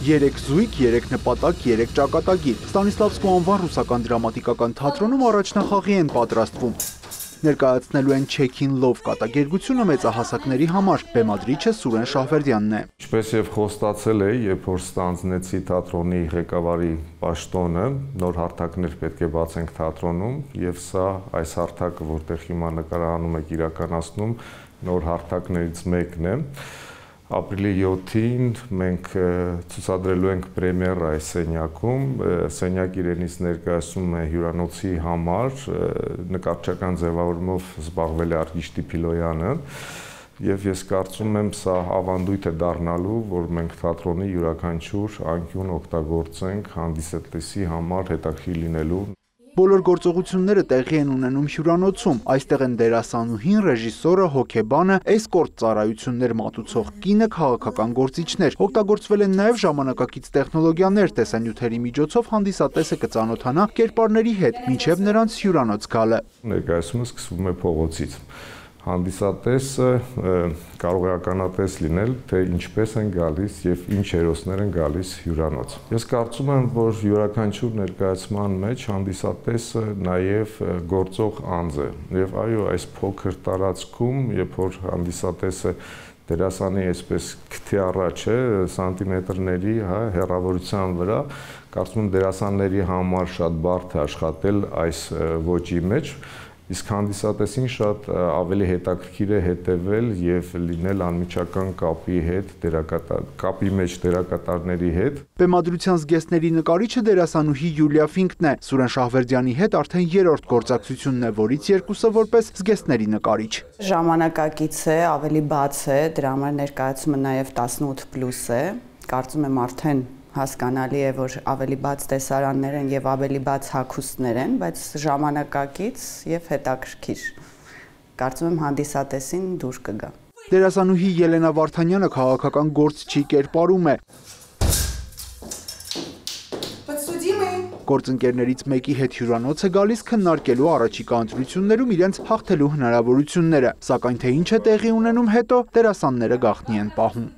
3 զույգ, 3 նպատակ, 3 ճակատագիր։ Ստանիսլավսկու անվան ռուսական դրամատիկական թատրոնում առաջնախաղի են պատրաստվում։ Ներկայացնելու են Check-in Love կատակերգությունը մեծահասակների համար, բեմադրիչը Սուրեն Շահվերդյանն է։ Ինչպես եւ խոստացել էի, երբ որ ստանձնեցի թատրոնի ղեկավարի պաշտոնը, նոր հարթակներ պետք է բացենք թատրոնում, եւ սա այս հարթակը, որտեղ հիմա նկարահանում եք իրականացնում, նոր հարթակներից մեկն է։ Ապրիլի 7-ին մենք ցուցադրելու ենք պրեմիերա այս սենյակում, սենյակ իրենից ներկայացում է հյուրանոցի համար, նկարչական ձևավորումով զբաղվել է Արգիշտի Փիլոյանը, եւ ես կարծում եմ սա ավանդույթ է դառնալու, որ մենք թատրոնի յուրաքանչյուր անկյուն օգտագործենք հանդիսատեսի համար հետաքրքիր լինելու։ Բոլոր գործողությունները տեղի են ունենում հյուրանոցում, այստեղ են դերասանուհին, ռեժիսորը, հոգեբանը, էսկորտ ծառայություններ մատուցող կինը, քաղաքական գործիչներ։ Օգտագործվել են նաև ժամանակակից տեխնոլոգիաներ, տեսանյութերի միջոցով հանդիսատեսը կծանոթանա կերպարների հետ, մինչև նրանց հյուրանոց գալը։ Ներկայացումը սկսվում է փողոցից։ Հանդիսատեսը կարող է ականատես լինել, թե ինչպես են գալիս եւ ինչ հերոսներ են գալիս հյուրանոց։ Ես կարծում եմ, որ յուրաքանչյուր ներկայացման մեջ հանդիսատեսը նաեւ գործող անձ է։ Եվ այո, այս փոքր տարածքում, երբ որ հանդիսատեսը դերասանի այսպես քթի առաջ է, սանտիմետրների, հեռավորության վրա, կարծում եմ դերասանների համար շատ բարդ է աշխատել այս ոճի մեջ։ Իսկ հանդիսատեսին շատ ավելի հետաքրքիր է հետևել եւ լինել անմիջական կապի մեջ դերակատարների հետ։ Բեմադրության զգեստների նկարիչը դերասանուհի Յուլիա Ֆինկն է։ Սուրեն Շահվերդյանի հետ արդեն երրորդ գործակցությունն է, որից երկուսը որպես զգեստների նկարիչ։ Ժամանակակից է, ավելի բաց է, դրա համար ներկայացումը նաեւ 18+ է։ Կարծում եմ արդեն հասկանալի է, որ ավելի բաց տեսարաններ են եւ ավելի բաց հագուստներ են, բայց ժամանակակից եւ հետաքրքիր։ Կարծում եմ հանդիսատեսին դուր կգա։ Դերասանուհի Ելենա Վարդանյանը քաղաքական գործչի կերպարում է։ Գործընկերներից մեկի հետ հյուրանոց է գալիս քննարկելու առաջիկա ընտրություններում իրենց հաղթելու հնարավորությունները, սակայն թե ինչ է տեղի ունենում հետո, դերասանները գաղտնի են պահում։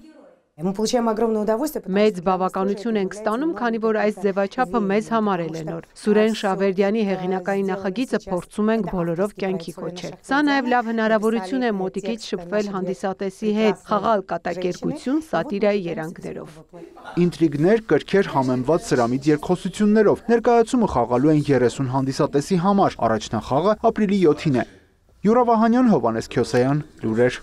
Մեծ բավականություն ենք ստանում, քանի որ այս ձևաչափը մեզ համարել է նոր։ Սուրեն Շահվերդյանի հեղինակային նախագիծը փորձում ենք բոլորով կյանքի կոչել։ Սա նաև լավ հնարավորություն է մոտիկից շփվել հանդիսատեսի հետ, խաղալ կատակերգություն սատիրայի երանգներով։ Ինտրիգներ, կրքեր, համեմված սրամիտ երկխոսություններով։ Ներկայացումը խաղալու են 30 հանդիսատեսի համար։ Առաջնախաղը ապրիլի 7-ին է։ Յուրա Վահանյան, Հովհաննես Քյոսեյան, լուրեր։